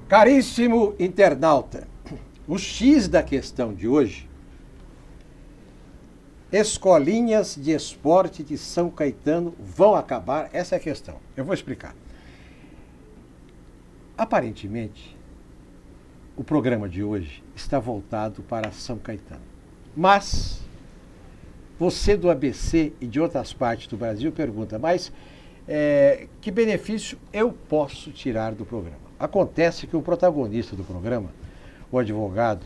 Caríssimo internauta, o X da questão de hoje, escolinhas de esporte de São Caetano vão acabar? Essa é a questão. Eu vou explicar. Aparentemente, o programa de hoje está voltado para São Caetano. Mas, você do ABC e de outras partes do Brasil pergunta, mas que benefício eu posso tirar do programa? Acontece que o protagonista do programa, o advogado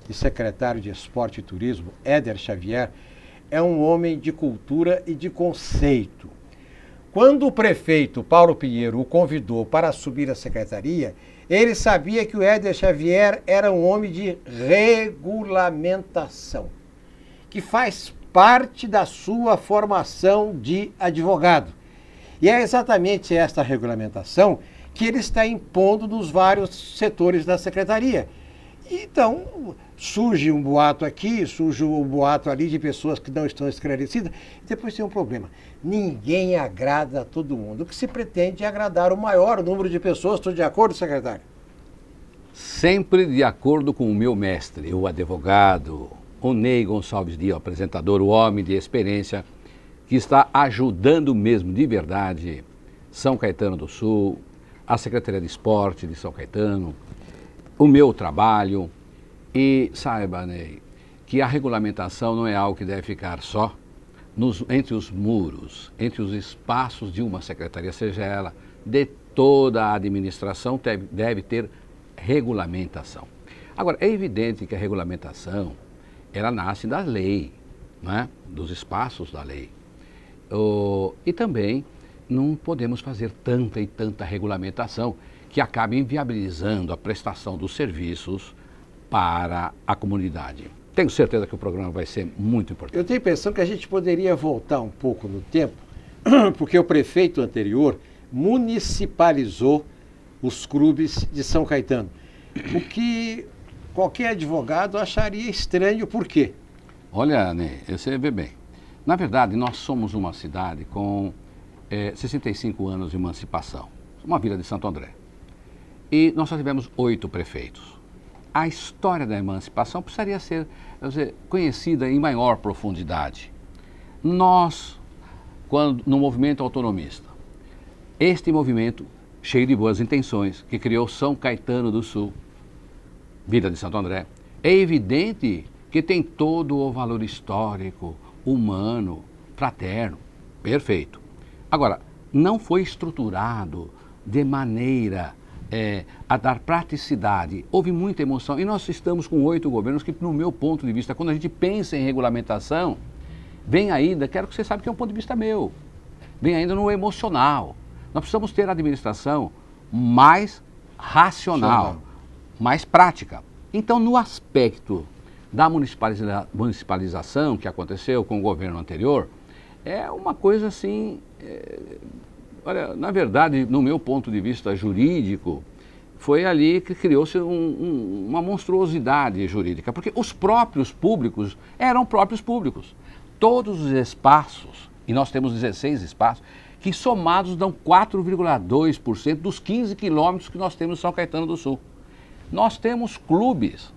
e secretário de Esporte e Turismo, Éder Xavier, é um homem de cultura e de conceito. Quando o prefeito Paulo Pinheiro o convidou para assumir a secretaria, ele sabia que o Éder Xavier era um homem de regulamentação, que faz parte da sua formação de advogado. E é exatamente esta regulamentação que ele está impondo nos vários setores da secretaria. Então, surge um boato aqui, surge um boato ali de pessoas que não estão esclarecidas. Depois tem um problema. Ninguém agrada a todo mundo. O que se pretende é agradar o maior número de pessoas. Estou de acordo, secretário? Sempre de acordo com o meu mestre, o advogado, o Ney Gonçalves Dias, o apresentador, o homem de experiência, que está ajudando mesmo de verdade São Caetano do Sul, a Secretaria de Esporte de São Caetano, o meu trabalho. E saiba, Ney, que a regulamentação não é algo que deve ficar só entre os muros, entre os espaços de uma secretaria, seja ela de toda a administração, deve ter regulamentação. Agora, é evidente que a regulamentação, ela nasce da lei, né? Dos espaços da lei. E também não podemos fazer tanta e tanta regulamentação que acabe inviabilizando a prestação dos serviços para a comunidade. Tenho certeza que o programa vai ser muito importante. Eu tenho a impressão que a gente poderia voltar um pouco no tempo, porque o prefeito anterior municipalizou os clubes de São Caetano, o que qualquer advogado acharia estranho. Por quê? Olha, Ney, você vê bem. Na verdade, nós somos uma cidade com 65 anos de emancipação, uma vila de Santo André. E nós só tivemos 8 prefeitos. A história da emancipação precisaria ser conhecida em maior profundidade. Nós, no movimento autonomista, este movimento cheio de boas intenções, que criou São Caetano do Sul, Vila de Santo André, é evidente que tem todo o valor histórico, humano, fraterno, perfeito. Agora, não foi estruturado de maneira a dar praticidade. Houve muita emoção e nós estamos com 8 governos que, no meu ponto de vista, quando a gente pensa em regulamentação, vem ainda, quero que você saiba que é um ponto de vista meu, vem ainda no emocional. Nós precisamos ter a administração mais racional, mais prática. Então, no aspecto da municipalização que aconteceu com o governo anterior, é uma coisa assim, olha, na verdade, no meu ponto de vista jurídico, foi ali que criou-se uma monstruosidade jurídica, porque os próprios públicos eram próprios públicos. Todos os espaços, e nós temos 16 espaços, que somados dão 4,2% dos 15 quilômetros que nós temos em São Caetano do Sul. Nós temos clubes,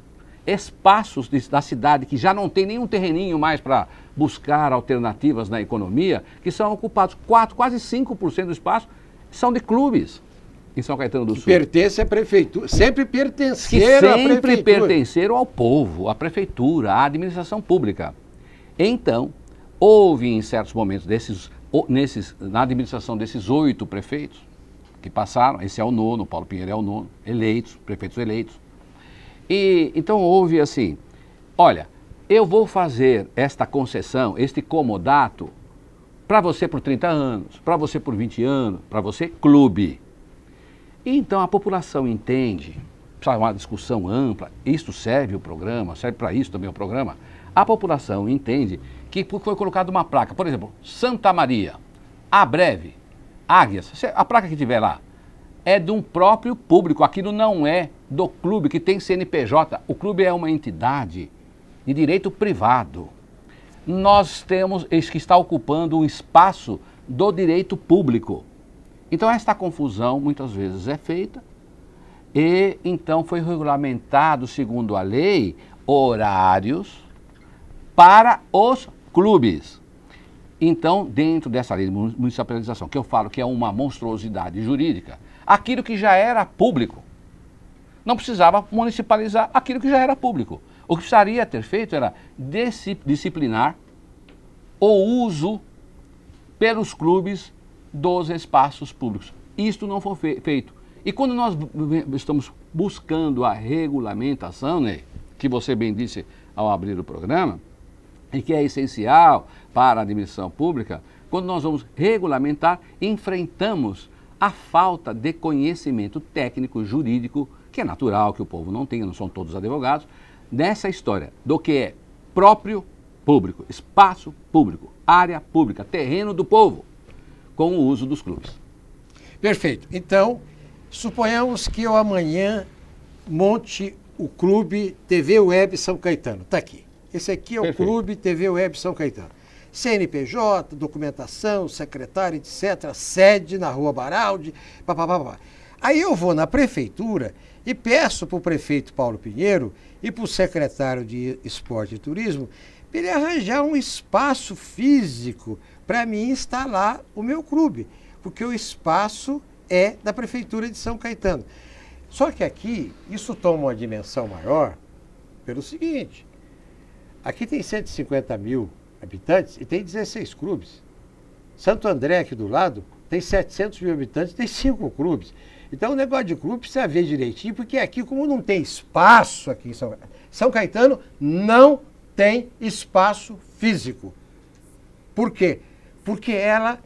espaços da cidade que já não tem nenhum terreninho mais para buscar alternativas na economia, que são ocupados, quase 5% do espaço são de clubes em São Caetano do Sul. Pertence à prefeitura, sempre pertenceram à prefeitura. Sempre pertenceram ao povo, à prefeitura, à administração pública. Então, houve em certos momentos na administração desses 8 prefeitos que passaram, esse é o 9º, Paulo Pinheiro é o 9º, prefeitos eleitos. E então houve assim, olha, eu vou fazer esta concessão, este comodato, para você por 30 anos, para você por 20 anos, para você clube. E então a população entende, precisa uma discussão ampla, isto serve o programa, serve para isso também o programa. A população entende que foi colocada uma placa, por exemplo, Santa Maria, a breve, Águias, a placa que tiver lá, é de um próprio público, aquilo não é do clube que tem CNPJ, o clube é uma entidade de direito privado. Nós temos que está ocupando um espaço do direito público. Então esta confusão muitas vezes é feita E então foi regulamentado, segundo a lei, horários para os clubes. Então, dentro dessa lei de municipalização, que eu falo que é uma monstruosidade jurídica, aquilo que já era público, não precisava municipalizar aquilo que já era público. O que precisaria ter feito era disciplinar o uso pelos clubes dos espaços públicos. Isto não foi feito. E quando nós estamos buscando a regulamentação, né, que você bem disse ao abrir o programa, e que é essencial para a administração pública, quando nós vamos regulamentar, enfrentamos a falta de conhecimento técnico, jurídico, que é natural que o povo não tenha, não são todos advogados, nessa história do que é próprio público, espaço público, área pública, terreno do povo, com o uso dos clubes. Perfeito. Então, suponhamos que eu amanhã monte o Clube TV Web São Caetano. Está aqui. Esse aqui é o Perfeito. Clube TV Web São Caetano. CNPJ, documentação, secretário, etc., sede na Rua Baraldi, papapá. Aí eu vou na prefeitura e peço para o prefeito Paulo Pinheiro e para o secretário de Esporte e Turismo para ele arranjar um espaço físico para mim instalar o meu clube, porque o espaço é da prefeitura de São Caetano. Só que aqui isso toma uma dimensão maior pelo seguinte: aqui tem 150 mil habitantes e tem 16 clubes. Santo André, aqui do lado, tem 700 mil habitantes, tem 5 clubes. Então o negócio de clube precisa ver direitinho, porque aqui, como não tem espaço aqui em São Caetano, não tem espaço físico. Por quê? Porque ela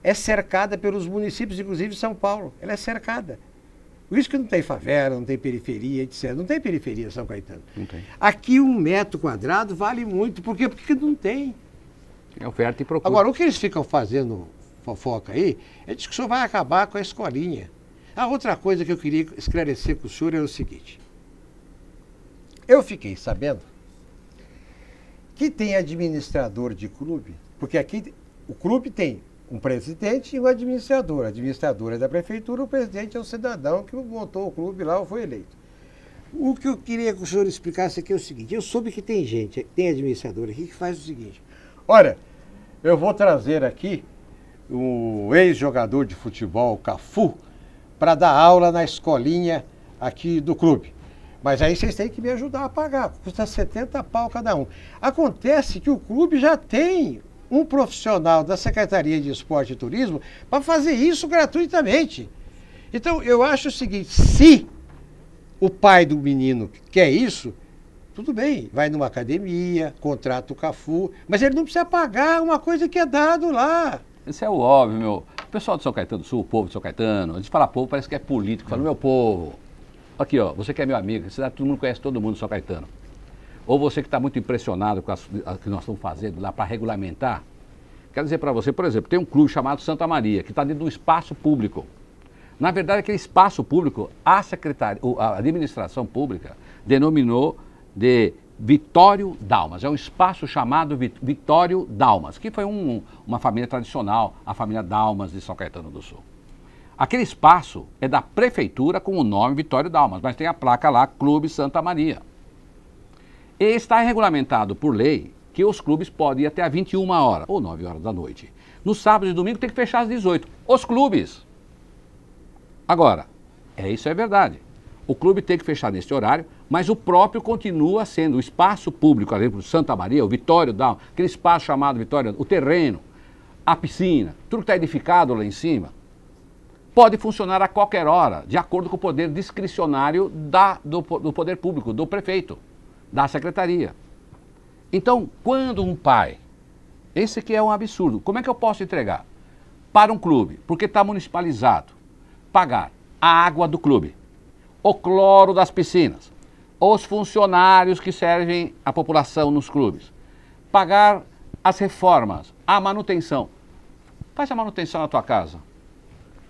é cercada pelos municípios, inclusive São Paulo. Ela é cercada. Por isso que não tem favela, não tem periferia, etc. Não tem periferia em São Caetano. Não tem. Aqui 1 metro quadrado vale muito. Por quê? Porque não tem. É oferta e procura. Agora, o que eles ficam fazendo fofoca aí, é de que o senhor vai acabar com a escolinha. A outra coisa que eu queria esclarecer com o senhor é o seguinte. Eu fiquei sabendo que tem administrador de clube, porque aqui o clube tem um presidente e um administrador. O administrador é da prefeitura, o presidente é o cidadão que montou o clube lá ou foi eleito. O que eu queria que o senhor explicasse aqui é o seguinte: eu soube que tem gente, tem administrador aqui que faz o seguinte. Olha, eu vou trazer aqui o ex-jogador de futebol, Cafu, para dar aula na escolinha aqui do clube. Mas aí vocês têm que me ajudar a pagar, custa 70 pau cada um. Acontece que o clube já tem um profissional da Secretaria de Esporte e Turismo para fazer isso gratuitamente. Então, eu acho o seguinte: se o pai do menino quer isso, tudo bem, vai numa academia, contrata o Cafu, mas ele não precisa pagar uma coisa que é dado lá. Isso é o óbvio, meu. O pessoal de São Caetano do Sul, o povo de São Caetano, a gente fala povo, parece que é político, fala, meu povo. Aqui, ó, você que é meu amigo, todo mundo conhece todo mundo de São Caetano. Ou você que está muito impressionado com o que nós estamos fazendo lá para regulamentar. Quero dizer para você, por exemplo, tem um clube chamado Santa Maria, que está dentro de um espaço público. Na verdade, aquele espaço público, a administração pública denominou de Vitório Dalmas. É um espaço chamado Vitório Dalmas, que foi uma família tradicional, a família Dalmas de São Caetano do Sul. Aquele espaço é da prefeitura com o nome Vitório Dalmas, mas tem a placa lá, Clube Santa Maria. E está regulamentado por lei que os clubes podem ir até às 21 horas, ou 9 horas da noite. No sábado e domingo tem que fechar às 18. Os clubes. Agora, isso é verdade. O clube tem que fechar nesse horário, mas o próprio continua sendo o espaço público, por exemplo, Santa Maria, o Vitório Dalmas, aquele espaço chamado Vitório, o terreno, a piscina, tudo que está edificado lá em cima, pode funcionar a qualquer hora, de acordo com o poder discricionário do poder público, do prefeito, da secretaria. Então, quando um pai, esse aqui é um absurdo, como é que eu posso entregar para um clube, porque está municipalizado, pagar a água do clube, o cloro das piscinas, os funcionários que servem a população nos clubes, pagar as reformas, a manutenção. Faz a manutenção na tua casa.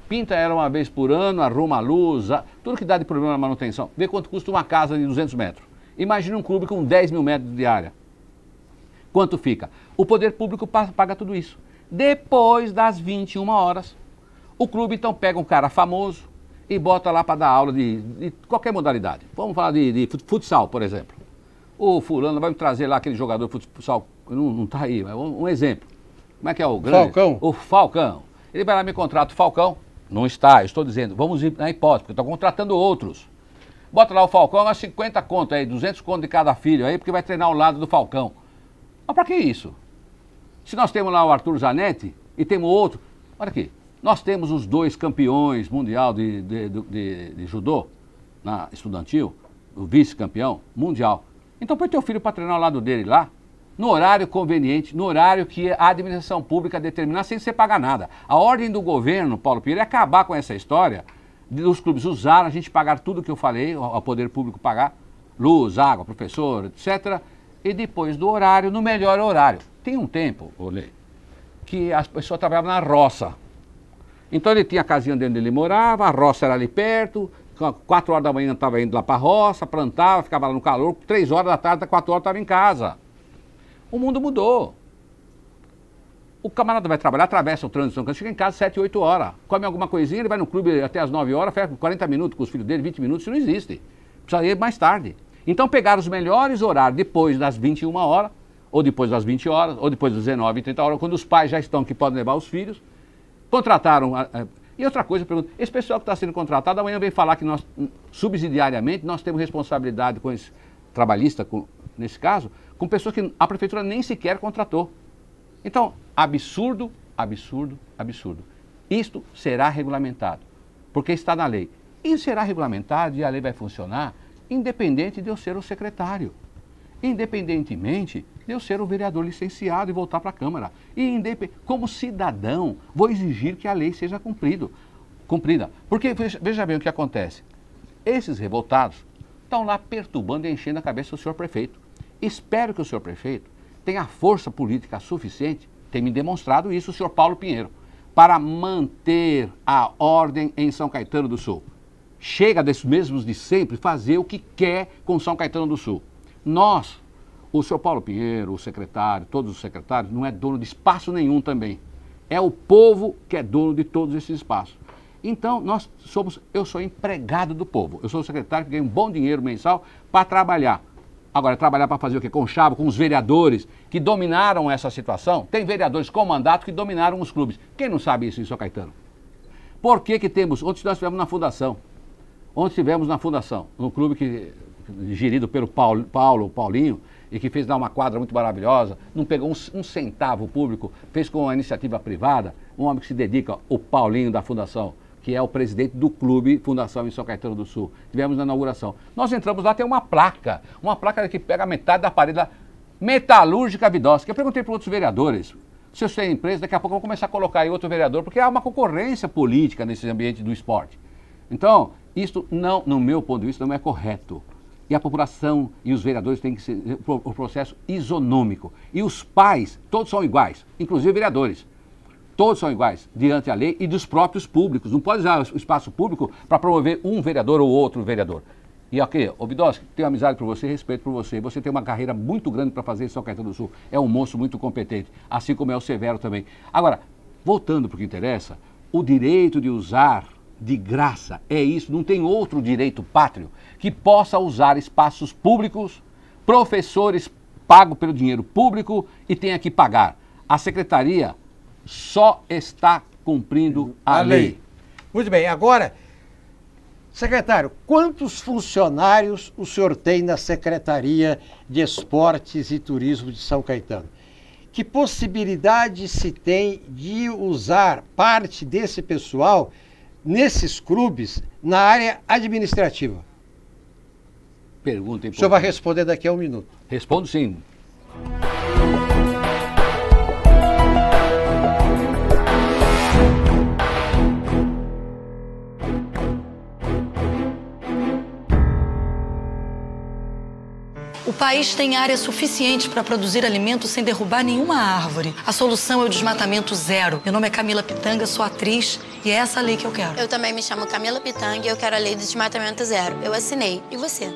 Pinta ela uma vez por ano, arruma a luz, tudo que dá de problema na manutenção. Vê quanto custa uma casa de 200 metros. Imagina um clube com 10 mil metros de área. Quanto fica? O poder público paga tudo isso. Depois das 21 horas, o clube então pega um cara famoso e bota lá para dar aula de qualquer modalidade. Vamos falar de futsal, por exemplo. O fulano vai me trazer lá aquele jogador de futsal, não está aí, mas um exemplo. Como é que é o grande? Falcão. O Falcão. Ele vai lá e me contrata o Falcão. Não está, eu estou dizendo, vamos ir na hipótese, porque eu estou contratando outros. Bota lá o Falcão, a 50 conto aí, 200 conto de cada filho aí, porque vai treinar ao lado do Falcão. Mas para que isso? Se nós temos lá o Arthur Zanetti e temos outro, olha aqui, nós temos os 2 campeões mundial de judô, na estudantil, o vice-campeão mundial. Então põe teu filho para treinar ao lado dele lá, no horário conveniente, no horário que a administração pública determinar, sem você pagar nada. A ordem do governo, Paulo Pinheiro, é acabar com essa história dos clubes usar, a gente pagar tudo que eu falei, ao poder público pagar, luz, água, professor, etc., e depois do horário, no melhor horário. Tem um tempo, Olê, que as pessoas trabalhavam na roça. Então ele tinha a casinha onde ele morava, a roça era ali perto, 4 horas da manhã estava indo lá para a roça, plantava, ficava lá no calor, 3 horas da tarde, 4 horas estava em casa. O mundo mudou. O camarada vai trabalhar, atravessa o trânsito, chega em casa 7, 8 horas, come alguma coisinha, ele vai no clube até as 9 horas, fica 40 minutos com os filhos dele, 20 minutos, isso não existe. Precisa ir mais tarde. Então pegaram os melhores horários depois das 21 horas, ou depois das 20 horas, ou depois das 19, 30 horas, quando os pais já estão que podem levar os filhos, contrataram. E outra coisa, eu pergunto, esse pessoal que está sendo contratado, amanhã vem falar que nós, subsidiariamente, nós temos responsabilidade com esse trabalhista, nesse caso, com pessoas que a prefeitura nem sequer contratou. Então, absurdo, absurdo, absurdo. Isto será regulamentado, porque está na lei. E será regulamentado e a lei vai funcionar independente de eu ser o secretário, independentemente de eu ser o vereador licenciado e voltar para a Câmara. E como cidadão, vou exigir que a lei seja cumprida. Porque, veja bem o que acontece. Esses revoltados estão lá perturbando e enchendo a cabeça do senhor prefeito. Espero que o senhor prefeito tenha força política suficiente, tem me demonstrado isso o senhor Paulo Pinheiro, para manter a ordem em São Caetano do Sul. Chega desses mesmos de sempre fazer o que quer com São Caetano do Sul. Nós, o senhor Paulo Pinheiro, o secretário, todos os secretários, não é dono de espaço nenhum também. É o povo que é dono de todos esses espaços. Então, eu sou empregado do povo. Eu sou o secretário que ganha um bom dinheiro mensal para trabalhar. Agora, trabalhar para fazer o quê? Conchavo, com os vereadores que dominaram essa situação. Tem vereadores com mandato que dominaram os clubes. Quem não sabe isso em São Caetano? Por que temos... Ontem nós estivemos na fundação. Um clube gerido pelo Paulinho, e que fez lá uma quadra muito maravilhosa, não pegou um centavo público, fez com a iniciativa privada, um homem que se dedica, o Paulinho da Fundação, que é o presidente do clube Fundação em São Caetano do Sul. Tivemos na inauguração. Nós entramos lá, tem uma placa que pega metade da parede, Metalúrgica Vidosky. Eu perguntei para outros vereadores, se eu tenho empresa, daqui a pouco eu vou começar a colocar aí outro vereador, porque há uma concorrência política nesse ambiente do esporte. Então, isso não, no meu ponto de vista, não é correto. E a população e os vereadores têm que ser o processo isonômico. E os pais, todos são iguais, inclusive vereadores. Todos são iguais diante da lei e dos próprios públicos. Não pode usar o espaço público para promover um vereador ou outro vereador. E ok, ô Vidosky, tenho amizade por você, respeito por você. Você tem uma carreira muito grande para fazer em São Caetano do Sul. É um moço muito competente, assim como é o Severo também. Agora, voltando para o que interessa, o direito de usar de graça é isso. Não tem outro direito pátrio que possa usar espaços públicos, professores pagos pelo dinheiro público e tenha que pagar. A secretaria só está cumprindo a lei. Muito bem, agora, secretário, quantos funcionários o senhor tem na Secretaria de Esportes e Turismo de São Caetano? Que possibilidade se tem de usar parte desse pessoal nesses clubes na área administrativa? Pergunta importante. O senhor vai responder daqui a um minuto. Respondo sim. O país tem área suficiente para produzir alimentos sem derrubar nenhuma árvore. A solução é o desmatamento zero. Meu nome é Camila Pitanga, sou atriz e é essa a lei que eu quero. Eu também me chamo Camila Pitanga e eu quero a lei do desmatamento zero. Eu assinei. E você?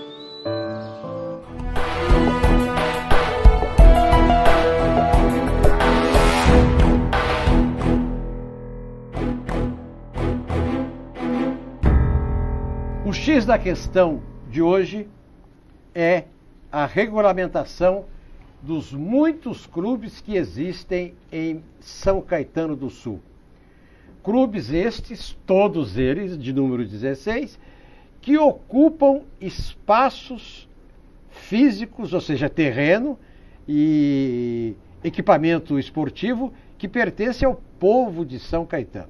X da questão de hoje é a regulamentação dos muitos clubes que existem em São Caetano do Sul. Clubes estes, todos eles, de número 16, que ocupam espaços físicos, ou seja, terreno e equipamento esportivo que pertence ao povo de São Caetano.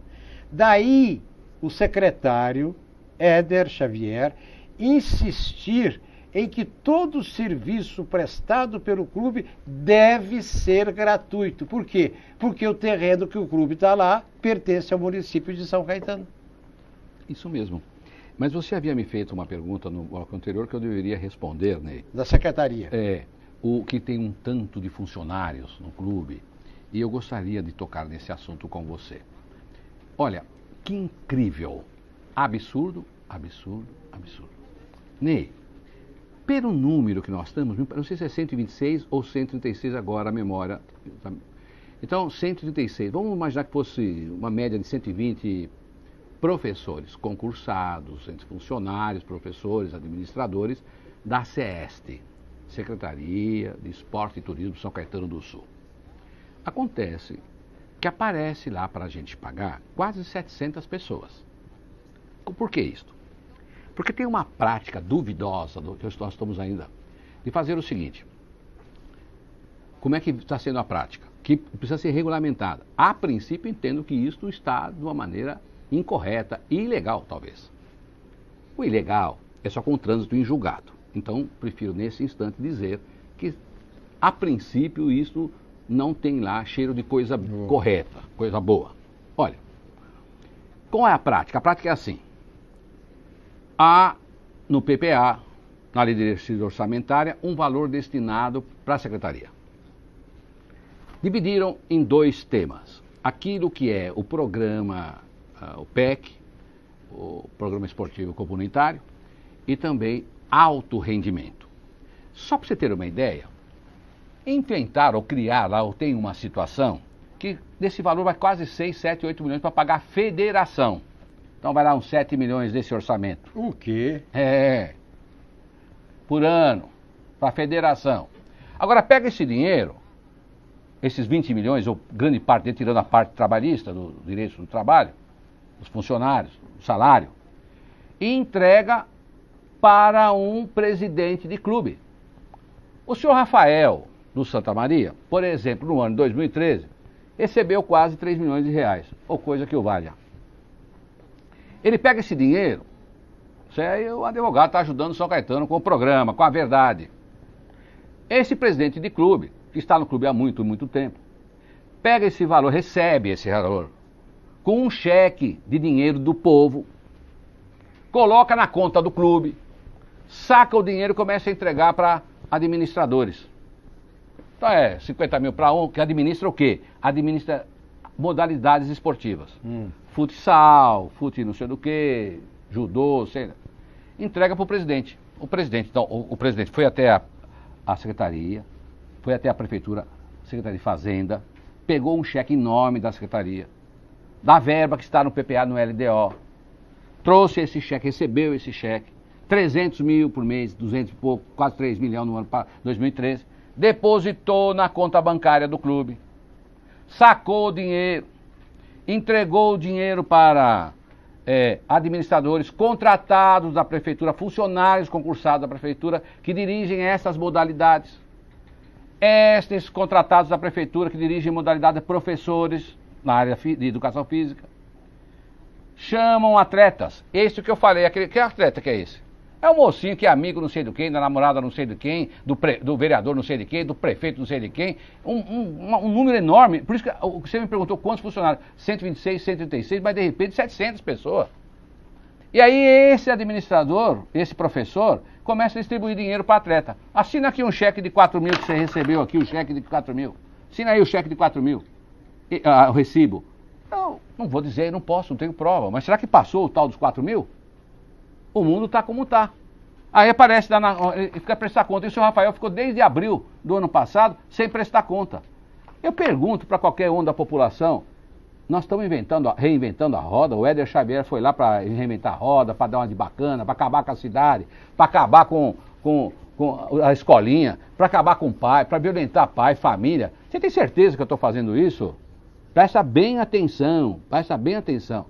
Daí o secretário Éder Xavier insistir em que todo serviço prestado pelo clube deve ser gratuito. Por quê? Porque o terreno que o clube está lá pertence ao município de São Caetano. Isso mesmo. Mas você havia me feito uma pergunta no bloco anterior que eu deveria responder, Ney. Da secretaria. O que tem um tanto de funcionários no clube, e eu gostaria de tocar nesse assunto com você. Olha, que incrível. Absurdo, absurdo, absurdo. Ney, pelo número que nós estamos, não sei se é 126 ou 136 agora a memória. Então, 136. Vamos imaginar que fosse uma média de 120 professores concursados, entre funcionários, professores, administradores da CEST, Secretaria de Esporte e Turismo São Caetano do Sul. Acontece que aparece lá para a gente pagar quase 700 pessoas. Por que isto? Porque tem uma prática duvidosa, que nós estamos ainda, de fazer o seguinte. Como é que está sendo a prática? Que precisa ser regulamentada. A princípio, entendo que isto está de uma maneira incorreta e ilegal, talvez. O ilegal é só com o trânsito em julgado. Então, prefiro nesse instante dizer que, a princípio, isso não tem lá cheiro de coisa correta, coisa boa. Olha, qual é a prática? A prática é assim. Há no PPA, na lei de diretriz orçamentária, um valor destinado para a secretaria. Dividiram em dois temas. Aquilo que é o programa, o PEC, o Programa Esportivo Comunitário, e também alto rendimento. Só para você ter uma ideia, inventaram ou criar lá, ou tem uma situação, que desse valor vai quase 6, 7, 8 milhões para pagar a federação. Então vai lá uns 7 milhões desse orçamento. O quê? Por ano, para a federação. Agora pega esse dinheiro, esses 20 milhões, ou grande parte dele, tirando a parte trabalhista, do direito do trabalho, dos funcionários, do salário, e entrega para um presidente de clube. O senhor Rafael, do Santa Maria, por exemplo, no ano de 2013, recebeu quase 3 milhões de reais, ou coisa que o valha. Ele pega esse dinheiro, o advogado está ajudando o São Caetano com o programa, com a verdade. Esse presidente de clube, que está no clube há muito, muito tempo, pega esse valor, recebe esse valor, com um cheque de dinheiro do povo, coloca na conta do clube, saca o dinheiro e começa a entregar para administradores. Então 50 mil para um, que administra o quê? Administra modalidades esportivas. Futsal, fute não sei do que, judô, sei lá. Entrega para o presidente. O presidente foi até a secretaria, foi até a prefeitura, Secretaria de Fazenda, pegou um cheque enorme da secretaria, da verba que está no PPA, no LDO, trouxe esse cheque, recebeu esse cheque, 300 mil por mês, 200 e pouco, quase 3 milhões no ano 2013, depositou na conta bancária do clube, sacou o dinheiro, entregou o dinheiro para administradores contratados da prefeitura, funcionários concursados da prefeitura que dirigem essas modalidades. Estes contratados da prefeitura que dirigem modalidades, professores na área de educação física, chamam atletas. Esse que eu falei, que atleta que é esse? É um mocinho que é amigo não sei de quem, da namorada não sei de quem, do vereador não sei de quem, do prefeito não sei de quem. Um número enorme. Por isso que você me perguntou quantos funcionários. 126, 136, mas de repente 700 pessoas. E aí esse administrador, esse professor, começa a distribuir dinheiro para atleta. Assina aqui um cheque de 4 mil que você recebeu aqui, o cheque de 4 mil. Assina aí o cheque de 4 mil, o recibo. Eu não vou dizer, não posso, não tenho prova. Mas será que passou o tal dos 4 mil? O mundo está como está. Aí aparece, fica prestar conta. E o senhor Rafael ficou desde abril do ano passado sem prestar conta. Eu pergunto para qualquer um da população, nós estamos reinventando a roda. O Éder Xavier foi lá para reinventar a roda, para dar uma de bacana, para acabar com a cidade, para acabar com a escolinha, para acabar com o pai, para violentar pai, família. Você tem certeza que eu estou fazendo isso? Presta bem atenção, presta bem atenção.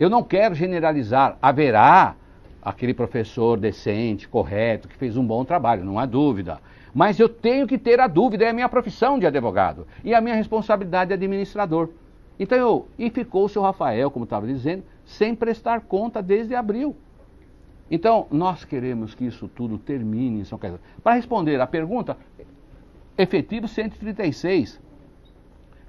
Eu não quero generalizar. Haverá aquele professor decente, correto, que fez um bom trabalho, não há dúvida. Mas eu tenho que ter a dúvida, é a minha profissão de advogado e a minha responsabilidade de administrador. Então, e ficou o seu Rafael, como estava dizendo, sem prestar conta desde abril. Então, nós queremos que isso tudo termine em São Caetano. Para responder à pergunta, efetivos 136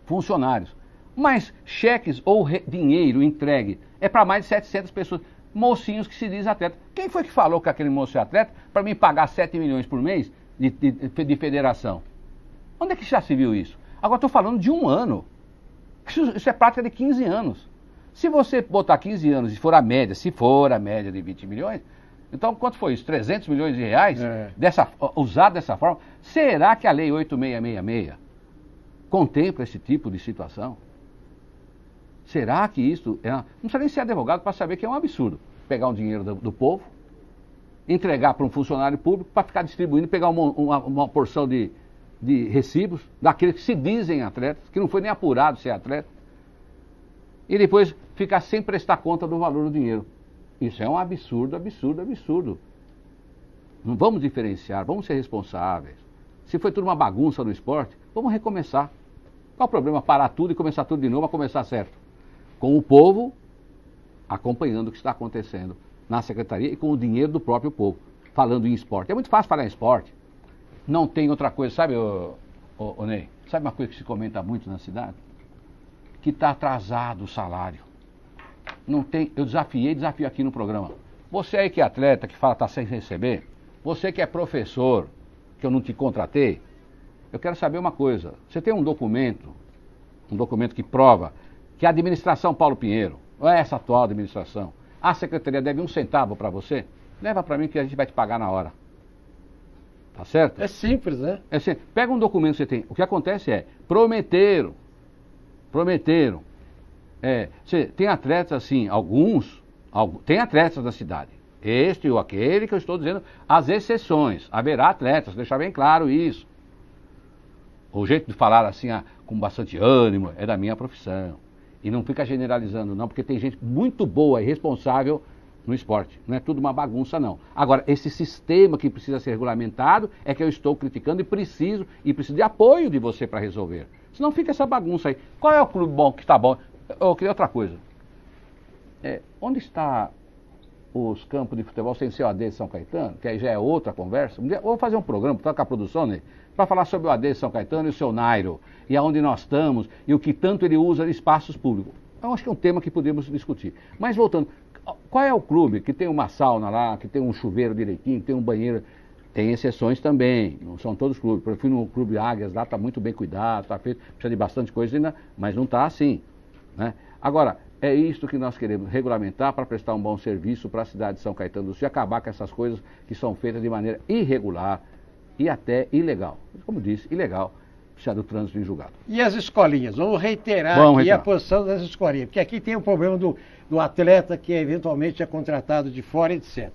funcionários. Mas cheques ou dinheiro entregue é para mais de 700 pessoas. Mocinhos que se diz atleta. Quem foi que falou que aquele moço é atleta para mim pagar 7 milhões por mês de federação? Onde é que já se viu isso? Agora estou falando de um ano. Isso é prática de 15 anos. Se você botar 15 anos e for a média, se for a média de 20 milhões, então quanto foi isso? 300 milhões de reais usado dessa forma? Será que a Lei 8666 contempla esse tipo de situação? Será que isso... Não precisa nem ser advogado para saber que é um absurdo. Pegar um dinheiro do povo, entregar para um funcionário público para ficar distribuindo, pegar uma porção de recibos daqueles que se dizem atletas, que não foi nem apurado ser atleta, e depois ficar sem prestar conta do valor do dinheiro. Isso é um absurdo, absurdo, absurdo. Não vamos diferenciar, vamos ser responsáveis. Se foi tudo uma bagunça no esporte, vamos recomeçar. Qual o problema? Parar tudo e começar tudo de novo, a começar certo. Com o povo acompanhando o que está acontecendo na secretaria e com o dinheiro do próprio povo, falando em esporte. É muito fácil falar em esporte. Não tem outra coisa, sabe, ô Ney? Sabe uma coisa que se comenta muito na cidade? Que está atrasado o salário. Não tem, eu desafio aqui no programa. Você aí que é atleta, que fala que está sem receber, você que é professor, que eu não te contratei, eu quero saber uma coisa. Você tem um documento que prova que a administração Paulo Pinheiro, ou essa atual administração, a secretaria deve 1 centavo para você? Leva para mim que a gente vai te pagar na hora. Tá certo? É simples, né? É simples. Pega um documento que você tem. O que acontece é, prometeram. Tem atletas assim, tem atletas da cidade. Este ou aquele que eu estou dizendo, as exceções. Haverá atletas, deixar bem claro isso. O jeito de falar assim, com bastante ânimo, é da minha profissão. E não fica generalizando não, porque tem gente muito boa e responsável no esporte. Não é tudo uma bagunça não. Agora, esse sistema que precisa ser regulamentado é que eu estou criticando e preciso de apoio de você para resolver. Senão fica essa bagunça aí. Qual é o clube bom que está bom? Eu queria outra coisa. Onde está os campos de futebol sem ser o AD de São Caetano? Que aí já é outra conversa. Vou fazer um programa, com a produção, né? Para falar sobre o AD de São Caetano e o seu Nairo, e aonde nós estamos, e o que tanto ele usa de espaços públicos. Eu acho que é um tema que podemos discutir. Mas voltando, qual é o clube que tem uma sauna lá, que tem um chuveiro direitinho, que tem um banheiro? Tem exceções também, não são todos os clubes. Eu fui no Clube Águias lá, está muito bem cuidado, está feito, precisa de bastante coisa ainda, mas não está assim, né? Agora, é isto que nós queremos, regulamentar para prestar um bom serviço para a cidade de São Caetano do Sul e acabar com essas coisas que são feitas de maneira irregular e até ilegal. Como disse, ilegal, precisa do trânsito em julgado. E as escolinhas? Vamos reiterar aqui a posição das escolinhas, porque aqui tem o problema do atleta que eventualmente é contratado de fora, etc.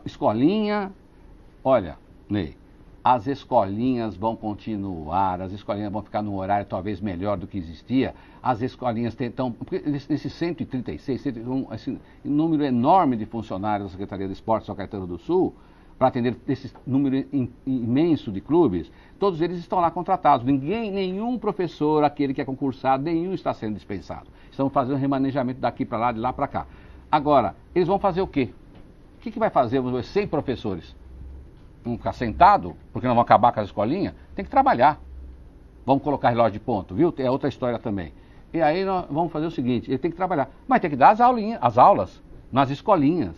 Escolinha, olha, Ney, as escolinhas vão continuar, as escolinhas vão ficar num horário talvez melhor do que existia, as escolinhas estão, porque nesses 136, um número enorme de funcionários da Secretaria de Esporte São Caetano do Sul, para atender esse número imenso de clubes, todos eles estão lá contratados. Nenhum professor, aquele que é concursado, nenhum está sendo dispensado. Estão fazendo remanejamento daqui para lá, de lá para cá. Agora, eles vão fazer o quê? O que vai fazer 100 professores? Vão ficar sentados, porque não vão acabar com as escolinhas? Tem que trabalhar. Vamos colocar relógio de ponto, viu? É outra história também. E aí nós vamos fazer o seguinte, ele tem que trabalhar. Mas tem que dar as aulas nas escolinhas.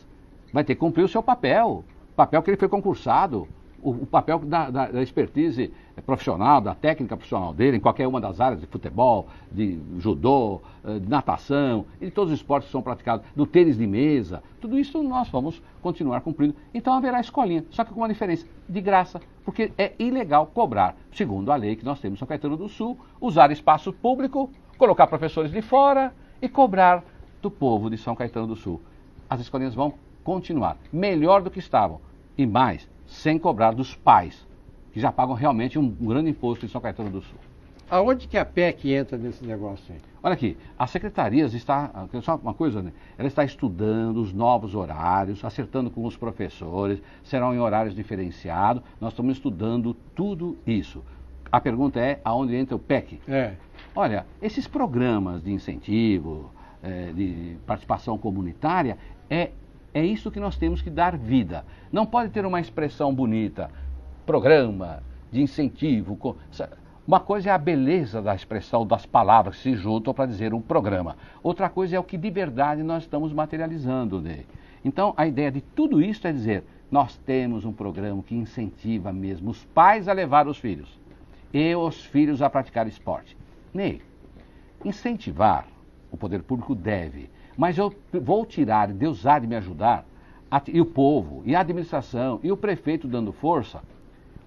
Vai ter que cumprir o seu papel. O papel que ele foi concursado, o papel da expertise profissional, da técnica profissional dele, em qualquer uma das áreas de futebol, de judô, de natação, e de todos os esportes que são praticados, do tênis de mesa, tudo isso nós vamos continuar cumprindo. Então haverá escolinha, só que com uma diferença, de graça, porque é ilegal cobrar, segundo a lei que nós temos em São Caetano do Sul, usar espaço público, colocar professores de fora e cobrar do povo de São Caetano do Sul. As escolinhas vão continuar melhor do que estavam e mais, sem cobrar dos pais, que já pagam realmente um grande imposto em São Caetano do Sul. Aonde que a PEC entra nesse negócio aí? Olha aqui, as secretarias só uma coisa, né? Ela está estudando os novos horários, acertando com os professores, serão em horários diferenciados, nós estamos estudando tudo isso. A pergunta é, aonde entra o PEC? Olha, esses programas de incentivo, de participação comunitária, é isso que nós temos que dar vida. Não pode ter uma expressão bonita, programa de incentivo. Uma coisa é a beleza da expressão das palavras que se juntam para dizer um programa. Outra coisa é o que de verdade nós estamos materializando nele. Então, a ideia de tudo isso é dizer, nós temos um programa que incentiva mesmo os pais a levar os filhos e os filhos a praticar esporte. Ney, incentivar o poder público deve, mas eu vou tirar, Deus há de me ajudar, e o povo, e a administração, e o prefeito dando força.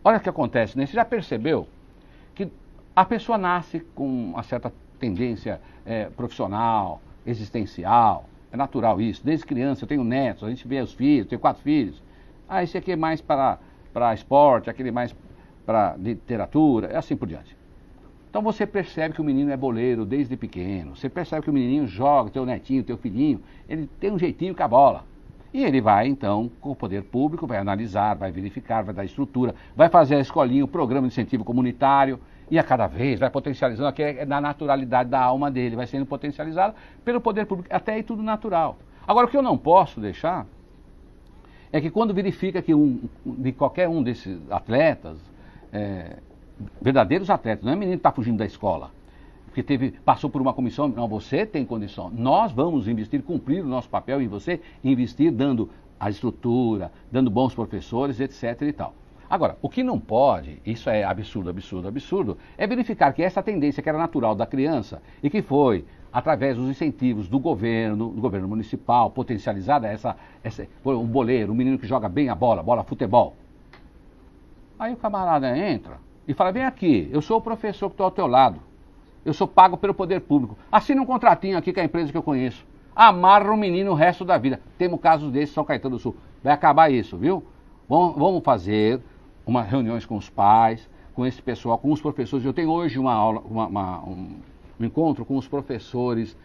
Olha o que acontece, né? Você já percebeu que a pessoa nasce com uma certa tendência profissional, existencial, é natural isso. Desde criança, eu tenho netos, a gente vê os filhos, eu tenho 4 filhos. Esse aqui é mais para esporte, aquele mais para literatura, e assim por diante. Então você percebe que o menino é boleiro desde pequeno, você percebe que o menininho joga, teu netinho, teu filhinho, ele tem um jeitinho com a bola. E ele vai, então, com o poder público, vai analisar, vai verificar, vai dar estrutura, vai fazer a escolinha, o programa de incentivo comunitário, e a cada vez vai potencializando, que é na naturalidade da alma dele, vai sendo potencializado pelo poder público, até aí tudo natural. Agora, o que eu não posso deixar é que quando verifica que de qualquer um desses atletas, verdadeiros atletas, não é menino que está fugindo da escola, porque passou por uma comissão, não, você tem condição, nós vamos investir, cumprir o nosso papel em você, investir dando a estrutura, dando bons professores, etc. e tal. Agora, o que não pode, isso é absurdo, absurdo, absurdo, é verificar que essa tendência que era natural da criança e que foi, através dos incentivos do governo municipal, potencializada, um boleiro, um menino que joga bem a bola futebol. Aí o camarada entra e fala, vem aqui, eu sou o professor que estou ao teu lado. Eu sou pago pelo poder público. Assina um contratinho aqui com a empresa que eu conheço. Amarra o menino o resto da vida. Temos casos desses em São Caetano do Sul. Vai acabar isso, viu? Vamos fazer reuniões com os pais, com esse pessoal, com os professores. Eu tenho hoje uma aula, um encontro com os professores,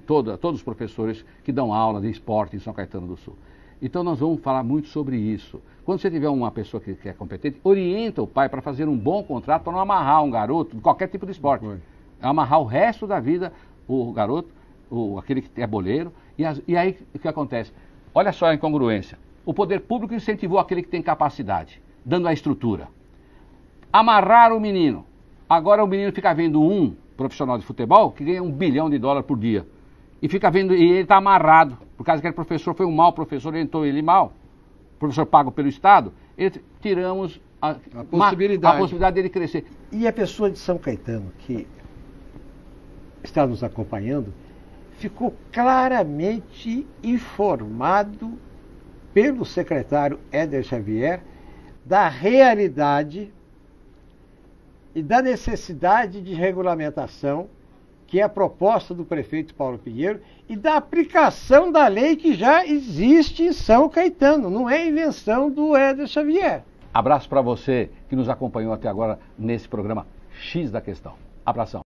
todos os professores que dão aula de esporte em São Caetano do Sul. Então nós vamos falar muito sobre isso. Quando você tiver uma pessoa que é competente, orienta o pai para fazer um bom contrato para não amarrar um garoto de qualquer tipo de esporte. Amarrar o resto da vida o garoto, aquele que é boleiro, e aí o que acontece? Olha só a incongruência. O poder público incentivou aquele que tem capacidade, dando a estrutura. Amarrar o menino. Agora o menino fica vendo um profissional de futebol que ganha $1 bilhão por dia. E fica vendo, e ele está amarrado, por causa que aquele professor foi um mau professor, orientou ele mal. Professor pago pelo Estado, tiramos a possibilidade dele crescer. E a pessoa de São Caetano, que está nos acompanhando, ficou claramente informado pelo secretário Éder Xavier da realidade e da necessidade de regulamentação, que é a proposta do prefeito Paulo Pinheiro, e da aplicação da lei que já existe em São Caetano, não é invenção do Éder Xavier. Abraço para você que nos acompanhou até agora nesse programa X da Questão. Abração.